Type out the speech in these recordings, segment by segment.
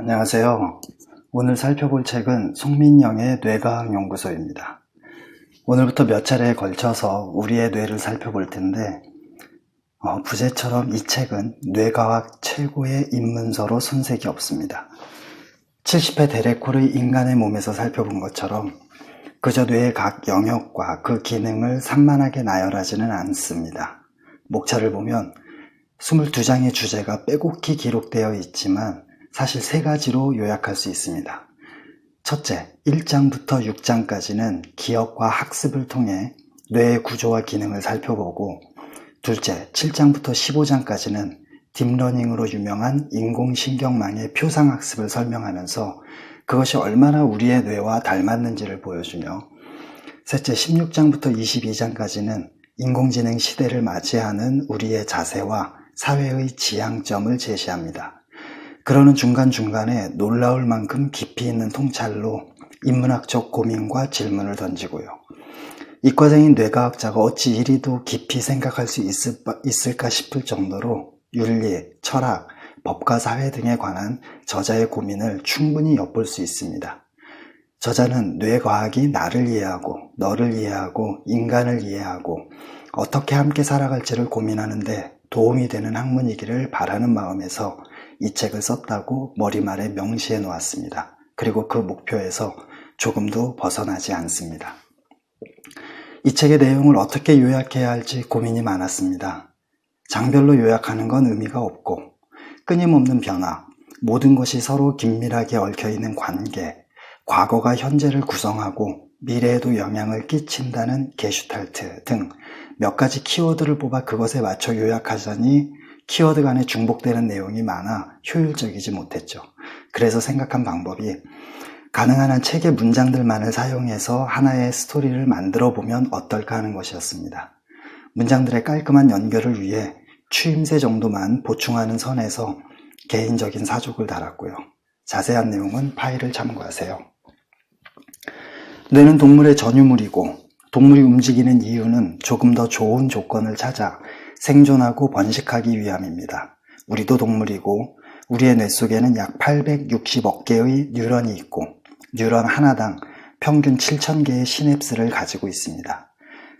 안녕하세요. 오늘 살펴볼 책은 송민영의 뇌과학연구소입니다. 오늘부터 몇 차례에 걸쳐서 우리의 뇌를 살펴볼 텐데 부제처럼 이 책은 뇌과학 최고의 입문서로 손색이 없습니다. 70회 데레콜의 인간의 몸에서 살펴본 것처럼 그저 뇌의 각 영역과 그 기능을 산만하게 나열하지는 않습니다. 목차를 보면 22장의 주제가 빼곡히 기록되어 있지만 사실 3가지로 요약할 수 있습니다. 첫째, 1장부터 6장까지는 기억과 학습을 통해 뇌의 구조와 기능을 살펴보고, 둘째, 7장부터 15장까지는 딥러닝으로 유명한 인공신경망의 표상학습을 설명하면서 그것이 얼마나 우리의 뇌와 닮았는지를 보여주며, 셋째, 16장부터 22장까지는 인공지능 시대를 맞이하는 우리의 자세와 사회의 지향점을 제시합니다. 그러는 중간중간에 놀라울 만큼 깊이 있는 통찰로 인문학적 고민과 질문을 던지고요. 이과생인 뇌과학자가 어찌 이리도 깊이 생각할 수 있을까 싶을 정도로 윤리, 철학, 법과 사회 등에 관한 저자의 고민을 충분히 엿볼 수 있습니다. 저자는 뇌과학이 나를 이해하고 너를 이해하고 인간을 이해하고 어떻게 함께 살아갈지를 고민하는데 도움이 되는 학문이기를 바라는 마음에서 이 책을 썼다고 머리말에 명시해 놓았습니다. 그리고 그 목표에서 조금도 벗어나지 않습니다. 이 책의 내용을 어떻게 요약해야 할지 고민이 많았습니다. 장별로 요약하는 건 의미가 없고 끊임없는 변화, 모든 것이 서로 긴밀하게 얽혀있는 관계, 과거가 현재를 구성하고 미래에도 영향을 끼친다는 게슈탈트 등 몇 가지 키워드를 뽑아 그것에 맞춰 요약하자니 키워드 간에 중복되는 내용이 많아 효율적이지 못했죠. 그래서 생각한 방법이 가능한 한 책의 문장들만을 사용해서 하나의 스토리를 만들어 보면 어떨까 하는 것이었습니다. 문장들의 깔끔한 연결을 위해 추임새 정도만 보충하는 선에서 개인적인 사족을 달았고요. 자세한 내용은 파일을 참고하세요. 뇌는 동물의 전유물이고 동물이 움직이는 이유는 조금 더 좋은 조건을 찾아 생존하고 번식하기 위함입니다. 우리도 동물이고 우리의 뇌 속에는 약 860억 개의 뉴런이 있고 뉴런 하나당 평균 7,000개의 시냅스를 가지고 있습니다.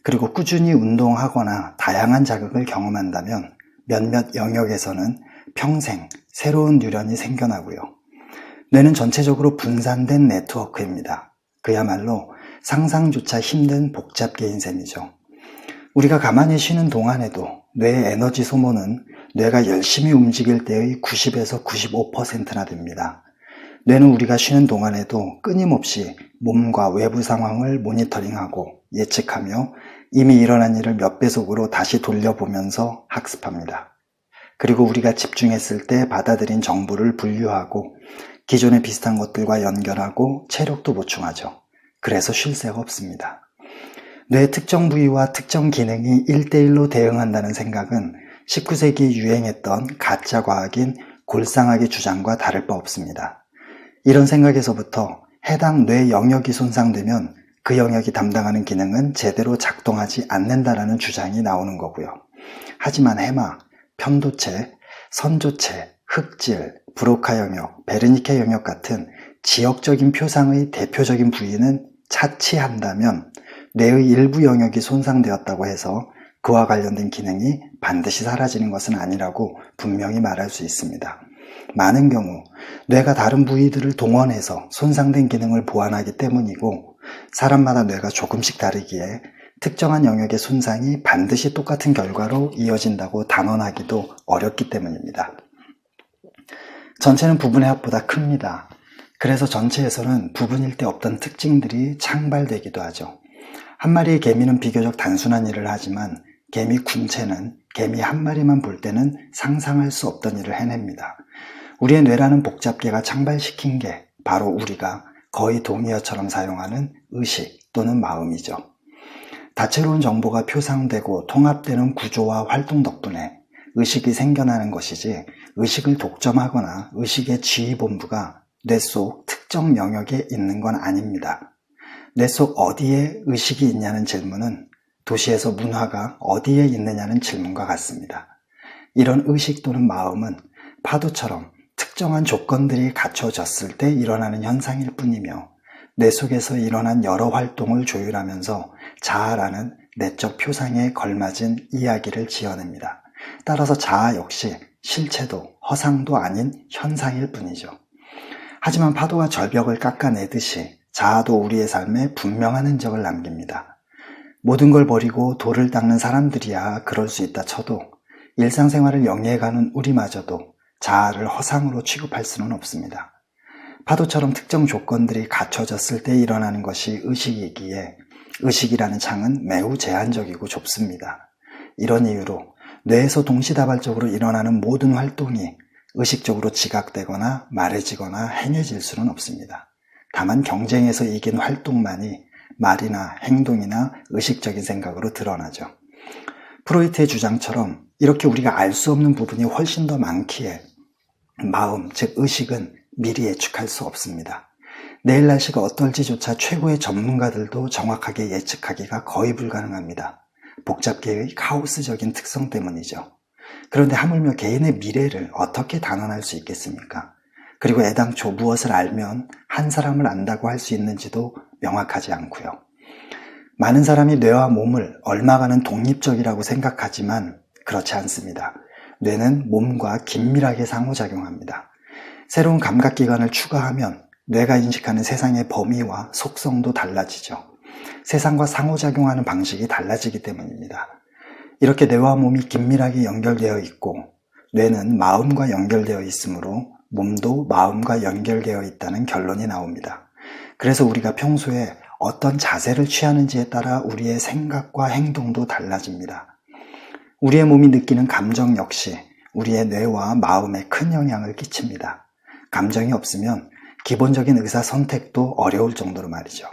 그리고 꾸준히 운동하거나 다양한 자극을 경험한다면 몇몇 영역에서는 평생 새로운 뉴런이 생겨나고요. 뇌는 전체적으로 분산된 네트워크입니다. 그야말로 상상조차 힘든 복잡계인 셈이죠. 우리가 가만히 쉬는 동안에도 뇌의 에너지 소모는 뇌가 열심히 움직일 때의 90에서 95%나 됩니다. 뇌는 우리가 쉬는 동안에도 끊임없이 몸과 외부 상황을 모니터링하고 예측하며 이미 일어난 일을 몇 배속으로 다시 돌려보면서 학습합니다. 그리고 우리가 집중했을 때 받아들인 정보를 분류하고 기존에 비슷한 것들과 연결하고 체력도 보충하죠. 그래서 쉴 새가 없습니다. 뇌 특정 부위와 특정 기능이 1대1로 대응한다는 생각은 19세기에 유행했던 가짜 과학인 골상학의 주장과 다를 바 없습니다. 이런 생각에서부터 해당 뇌 영역이 손상되면 그 영역이 담당하는 기능은 제대로 작동하지 않는다라는 주장이 나오는 거고요. 하지만 해마, 편도체, 선조체, 흑질, 브로카 영역, 베르니케 영역 같은 지역적인 표상의 대표적인 부위는 차치한다면 뇌의 일부 영역이 손상되었다고 해서 그와 관련된 기능이 반드시 사라지는 것은 아니라고 분명히 말할 수 있습니다. 많은 경우 뇌가 다른 부위들을 동원해서 손상된 기능을 보완하기 때문이고 사람마다 뇌가 조금씩 다르기에 특정한 영역의 손상이 반드시 똑같은 결과로 이어진다고 단언하기도 어렵기 때문입니다. 전체는 부분의 합보다 큽니다. 그래서 전체에서는 부분일 때 없던 특징들이 창발되기도 하죠. 한 마리의 개미는 비교적 단순한 일을 하지만 개미 군체는 개미 한 마리만 볼 때는 상상할 수 없던 일을 해냅니다. 우리의 뇌라는 복잡계가 창발시킨 게 바로 우리가 거의 동의어처럼 사용하는 의식 또는 마음이죠. 다채로운 정보가 표상되고 통합되는 구조와 활동 덕분에 의식이 생겨나는 것이지 의식을 독점하거나 의식의 지휘본부가 뇌 속 특정 영역에 있는 건 아닙니다. 뇌 속 어디에 의식이 있냐는 질문은 도시에서 문화가 어디에 있느냐는 질문과 같습니다. 이런 의식 또는 마음은 파도처럼 특정한 조건들이 갖춰졌을 때 일어나는 현상일 뿐이며 뇌 속에서 일어난 여러 활동을 조율하면서 자아라는 내적 표상에 걸맞은 이야기를 지어냅니다. 따라서 자아 역시 실체도 허상도 아닌 현상일 뿐이죠. 하지만 파도가 절벽을 깎아내듯이 자아도 우리의 삶에 분명한 흔적을 남깁니다. 모든 걸 버리고 돌을 닦는 사람들이야 그럴 수 있다 쳐도 일상생활을 영위해가는 우리마저도 자아를 허상으로 취급할 수는 없습니다. 파도처럼 특정 조건들이 갖춰졌을 때 일어나는 것이 의식이기에 의식이라는 창은 매우 제한적이고 좁습니다. 이런 이유로 뇌에서 동시다발적으로 일어나는 모든 활동이 의식적으로 지각되거나 말해지거나 행해질 수는 없습니다. 다만 경쟁에서 이긴 활동만이 말이나 행동이나 의식적인 생각으로 드러나죠. 프로이트의 주장처럼 이렇게 우리가 알 수 없는 부분이 훨씬 더 많기에 마음, 즉 의식은 미리 예측할 수 없습니다. 내일 날씨가 어떨지조차 최고의 전문가들도 정확하게 예측하기가 거의 불가능합니다. 복잡계의 카오스적인 특성 때문이죠. 그런데 하물며 개인의 미래를 어떻게 단언할 수 있겠습니까? 그리고 애당초 무엇을 알면 한 사람을 안다고 할 수 있는지도 명확하지 않고요. 많은 사람이 뇌와 몸을 얼마간은 독립적이라고 생각하지만 그렇지 않습니다. 뇌는 몸과 긴밀하게 상호작용합니다. 새로운 감각기관을 추가하면 뇌가 인식하는 세상의 범위와 속성도 달라지죠. 세상과 상호작용하는 방식이 달라지기 때문입니다. 이렇게 뇌와 몸이 긴밀하게 연결되어 있고 뇌는 마음과 연결되어 있으므로 몸도 마음과 연결되어 있다는 결론이 나옵니다. 그래서 우리가 평소에 어떤 자세를 취하는지에 따라 우리의 생각과 행동도 달라집니다. 우리의 몸이 느끼는 감정 역시 우리의 뇌와 마음에 큰 영향을 끼칩니다. 감정이 없으면 기본적인 의사 선택도 어려울 정도로 말이죠.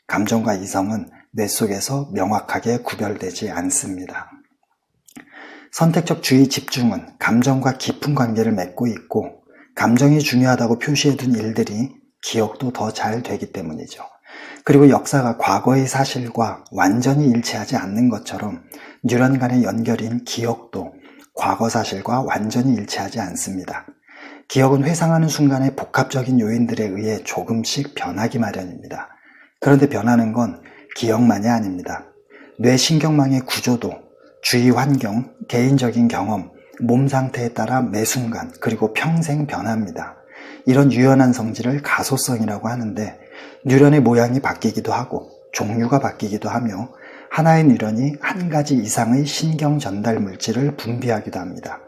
감정과 이성은 뇌 속에서 명확하게 구별되지 않습니다. 선택적 주의 집중은 감정과 깊은 관계를 맺고 있고 감정이 중요하다고 표시해둔 일들이 기억도 더 잘 되기 때문이죠. 그리고 역사가 과거의 사실과 완전히 일치하지 않는 것처럼 뉴런 간의 연결인 기억도 과거 사실과 완전히 일치하지 않습니다. 기억은 회상하는 순간의 복합적인 요인들에 의해 조금씩 변하기 마련입니다. 그런데 변하는 건 기억만이 아닙니다. 뇌 신경망의 구조도 주위 환경, 개인적인 경험, 몸 상태에 따라 매 순간 그리고 평생 변합니다. 이런 유연한 성질을 가소성이라고 하는데 뉴런의 모양이 바뀌기도 하고 종류가 바뀌기도 하며 하나의 뉴런이 한 가지 이상의 신경 전달 물질을 분비하기도 합니다.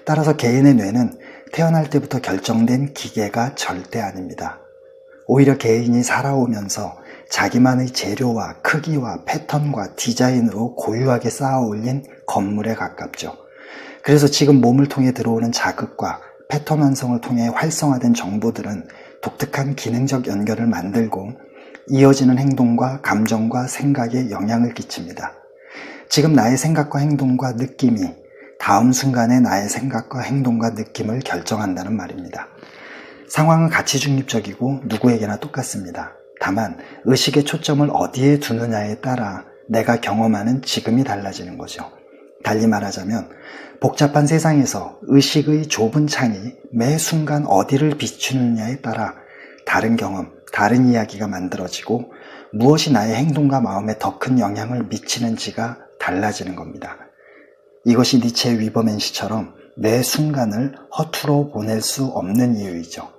따라서 개인의 뇌는 태어날 때부터 결정된 기계가 절대 아닙니다. 오히려 개인이 살아오면서 자기만의 재료와 크기와 패턴과 디자인으로 고유하게 쌓아 올린 건물에 가깝죠. 그래서 지금 몸을 통해 들어오는 자극과 패턴 완성을 통해 활성화된 정보들은 독특한 기능적 연결을 만들고 이어지는 행동과 감정과 생각에 영향을 끼칩니다. 지금 나의 생각과 행동과 느낌이 다음 순간에 나의 생각과 행동과 느낌을 결정한다는 말입니다. 상황은 가치 중립적이고 누구에게나 똑같습니다. 다만 의식의 초점을 어디에 두느냐에 따라 내가 경험하는 지금이 달라지는 거죠. 달리 말하자면 복잡한 세상에서 의식의 좁은 창이 매 순간 어디를 비추느냐에 따라 다른 경험, 다른 이야기가 만들어지고 무엇이 나의 행동과 마음에 더 큰 영향을 미치는지가 달라지는 겁니다. 이것이 니체의 위버맨시처럼 매 순간을 허투루 보낼 수 없는 이유이죠.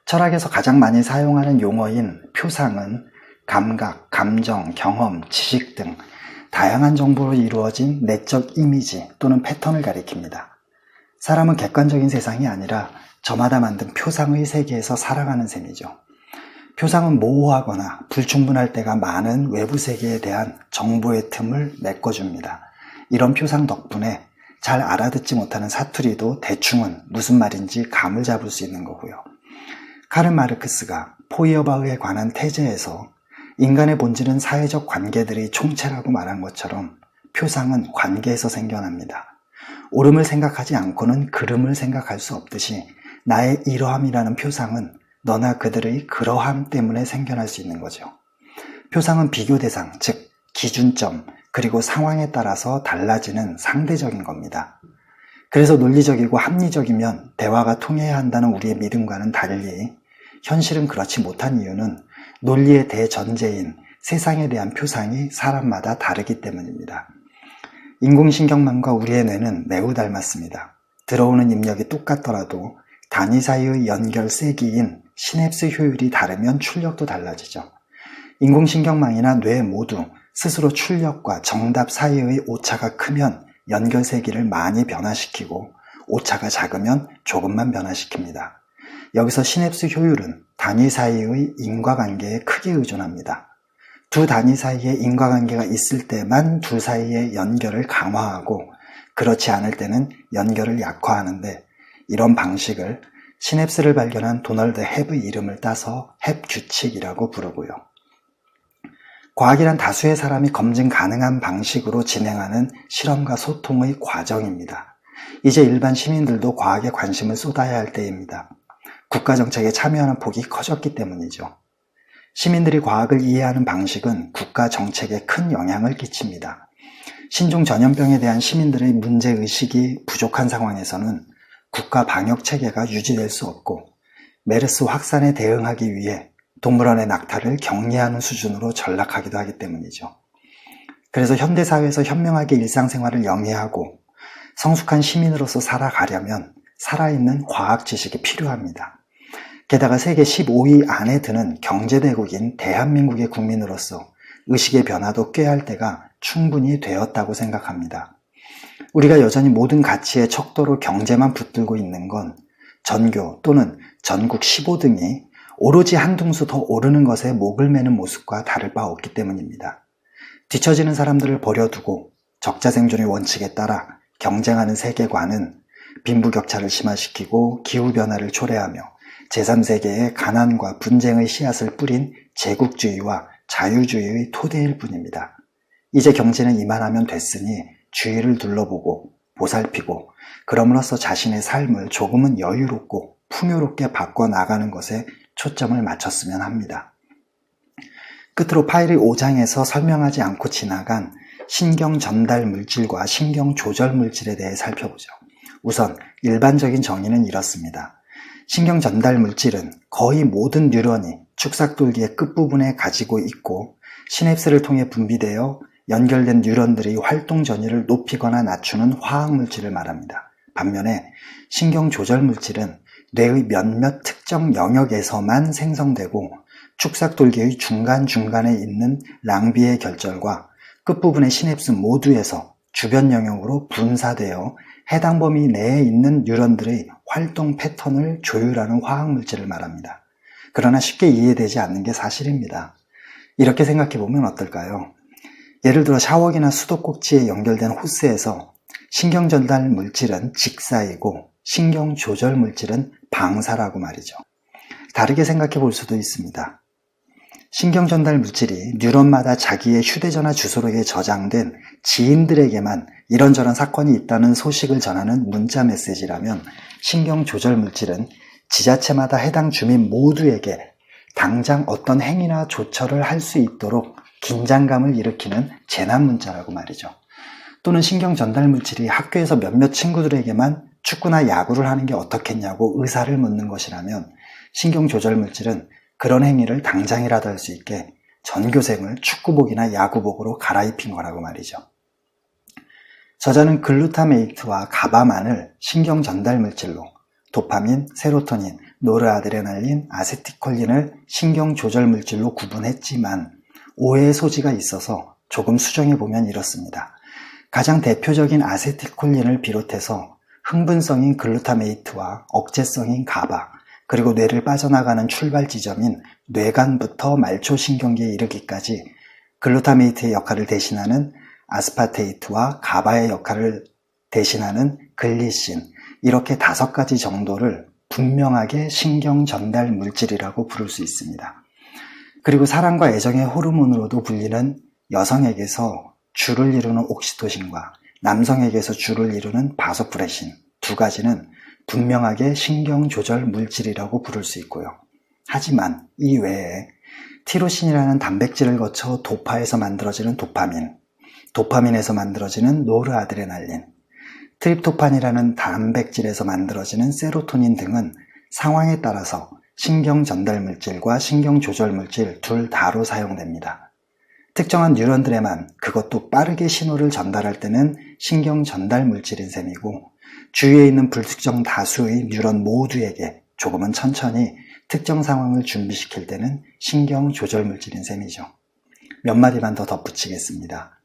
철학에서 가장 많이 사용하는 용어인 표상은 감각, 감정, 경험, 지식 등 다양한 정보로 이루어진 내적 이미지 또는 패턴을 가리킵니다. 사람은 객관적인 세상이 아니라 저마다 만든 표상의 세계에서 살아가는 셈이죠. 표상은 모호하거나 불충분할 때가 많은 외부 세계에 대한 정보의 틈을 메꿔줍니다. 이런 표상 덕분에 잘 알아듣지 못하는 사투리도 대충은 무슨 말인지 감을 잡을 수 있는 거고요. 카르 마르크스가 포이어바흐에 관한 태제에서 인간의 본질은 사회적 관계들의 총체라고 말한 것처럼 표상은 관계에서 생겨납니다. 옳음을 생각하지 않고는 그름을 생각할 수 없듯이 나의 이러함이라는 표상은 너나 그들의 그러함 때문에 생겨날 수 있는 거죠. 표상은 비교 대상, 즉 기준점, 그리고 상황에 따라서 달라지는 상대적인 겁니다. 그래서 논리적이고 합리적이면 대화가 통해야 한다는 우리의 믿음과는 달리 현실은 그렇지 못한 이유는 논리의 대전제인 세상에 대한 표상이 사람마다 다르기 때문입니다. 인공신경망과 우리의 뇌는 매우 닮았습니다. 들어오는 입력이 똑같더라도 단위 사이의 연결 세기인 시냅스 효율이 다르면 출력도 달라지죠. 인공신경망이나 뇌 모두 스스로 출력과 정답 사이의 오차가 크면 연결 세기를 많이 변화시키고 오차가 작으면 조금만 변화시킵니다. 여기서 시냅스 효율은 단위 사이의 인과관계에 크게 의존합니다. 두 단위 사이에 인과관계가 있을 때만 둘 사이의 연결을 강화하고 그렇지 않을 때는 연결을 약화하는데 이런 방식을 시냅스를 발견한 도널드 헵의 이름을 따서 헵 규칙이라고 부르고요. 과학이란 다수의 사람이 검증 가능한 방식으로 진행하는 실험과 소통의 과정입니다. 이제 일반 시민들도 과학에 관심을 쏟아야 할 때입니다. 국가정책에 참여하는 폭이 커졌기 때문이죠. 시민들이 과학을 이해하는 방식은 국가정책에 큰 영향을 끼칩니다. 신종 전염병에 대한 시민들의 문제의식이 부족한 상황에서는 국가 방역체계가 유지될 수 없고 메르스 확산에 대응하기 위해 동물원의 낙타를 격리하는 수준으로 전락하기도 하기 때문이죠. 그래서 현대사회에서 현명하게 일상생활을 영위하고 성숙한 시민으로서 살아가려면 살아있는 과학 지식이 필요합니다. 게다가 세계 15위 안에 드는 경제대국인 대한민국의 국민으로서 의식의 변화도 꾀할 때가 충분히 되었다고 생각합니다. 우리가 여전히 모든 가치의 척도로 경제만 붙들고 있는 건 전교 또는 전국 15등이 오로지 한 둥수 더 오르는 것에 목을 매는 모습과 다를 바 없기 때문입니다. 뒤처지는 사람들을 버려두고 적자생존의 원칙에 따라 경쟁하는 세계관은 빈부격차를 심화시키고 기후변화를 초래하며 제3세계에 가난과 분쟁의 씨앗을 뿌린 제국주의와 자유주의의 토대일 뿐입니다. 이제 경제는 이만하면 됐으니 주위를 둘러보고 보살피고 그럼으로써 자신의 삶을 조금은 여유롭고 풍요롭게 바꿔나가는 것에 초점을 맞췄으면 합니다. 끝으로 파일의 5장에서 설명하지 않고 지나간 신경 전달 물질과 신경 조절 물질에 대해 살펴보죠. 우선 일반적인 정의는 이렇습니다. 신경 전달 물질은 거의 모든 뉴런이 축삭돌기의 끝부분에 가지고 있고 시냅스를 통해 분비되어 연결된 뉴런들의 활동 전위를 높이거나 낮추는 화학 물질을 말합니다. 반면에 신경 조절 물질은 뇌의 몇몇 특정 영역에서만 생성되고 축삭돌기의 중간중간에 있는 랑비의 결절과 끝부분의 시냅스 모두에서 주변 영역으로 분사되어 해당 범위 내에 있는 뉴런들의 활동 패턴을 조율하는 화학물질을 말합니다. 그러나 쉽게 이해되지 않는 게 사실입니다. 이렇게 생각해보면 어떨까요? 예를 들어 샤워기나 수도꼭지에 연결된 호스에서 신경 전달 물질은 직사이고 신경 조절 물질은 방사라고 말이죠. 다르게 생각해 볼 수도 있습니다. 신경 전달 물질이 뉴런마다 자기의 휴대전화 주소록에 저장된 지인들에게만 이런저런 사건이 있다는 소식을 전하는 문자 메시지라면 신경 조절 물질은 지자체마다 해당 주민 모두에게 당장 어떤 행위나 조처를 할 수 있도록 긴장감을 일으키는 재난 문자라고 말이죠. 또는 신경 전달 물질이 학교에서 몇몇 친구들에게만 축구나 야구를 하는 게 어떻겠냐고 의사를 묻는 것이라면 신경 조절 물질은 그런 행위를 당장이라도 할 수 있게 전교생을 축구복이나 야구복으로 갈아입힌 거라고 말이죠. 저자는 글루타메이트와 가바만을 신경 전달 물질로, 도파민, 세로토닌, 노르아드레날린, 아세틸콜린을 신경 조절 물질로 구분했지만 오해의 소지가 있어서 조금 수정해보면 이렇습니다. 가장 대표적인 아세틸콜린을 비롯해서 흥분성인 글루타메이트와 억제성인 가바, 그리고 뇌를 빠져나가는 출발 지점인 뇌간부터 말초신경계에 이르기까지 글루타메이트의 역할을 대신하는 아스파테이트와 가바의 역할을 대신하는 글리신, 이렇게 5가지 정도를 분명하게 신경 전달 물질이라고 부를 수 있습니다. 그리고 사랑과 애정의 호르몬으로도 불리는 여성에게서 주를 이루는 옥시토신과 남성에게서 주를 이루는 바소프레신, 2가지는 분명하게 신경 조절 물질이라고 부를 수 있고요. 하지만 이 외에 티로신이라는 단백질을 거쳐 도파에서 만들어지는 도파민, 도파민에서 만들어지는 노르아드레날린, 트립토판이라는 단백질에서 만들어지는 세로토닌 등은 상황에 따라서 신경 전달 물질과 신경 조절 물질 둘 다로 사용됩니다. 특정한 뉴런들에만, 그것도 빠르게 신호를 전달할 때는 신경 전달 물질인 셈이고, 주위에 있는 불특정 다수의 뉴런 모두에게 조금은 천천히 특정 상황을 준비시킬 때는 신경 조절 물질인 셈이죠. 몇 마디만 더 덧붙이겠습니다.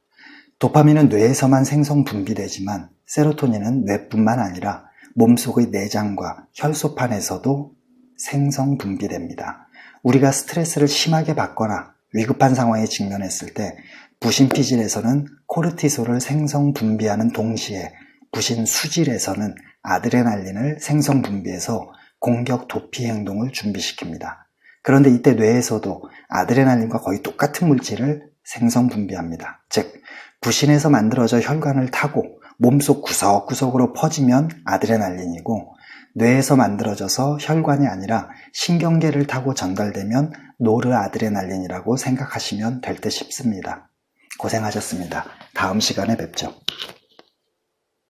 도파민은 뇌에서만 생성 분비되지만 세로토닌은 뇌뿐만 아니라 몸속의 내장과 혈소판에서도 생성 분비됩니다. 우리가 스트레스를 심하게 받거나 위급한 상황에 직면했을 때 부신피질에서는 코르티솔을 생성 분비하는 동시에 부신 수질에서는 아드레날린을 생성 분비해서 공격 도피 행동을 준비시킵니다. 그런데 이때 뇌에서도 아드레날린과 거의 똑같은 물질을 생성 분비합니다. 즉, 부신에서 만들어져 혈관을 타고 몸속 구석구석으로 퍼지면 아드레날린이고, 뇌에서 만들어져서 혈관이 아니라 신경계를 타고 전달되면 노르아드레날린이라고 생각하시면 될 듯 싶습니다. 고생하셨습니다. 다음 시간에 뵙죠.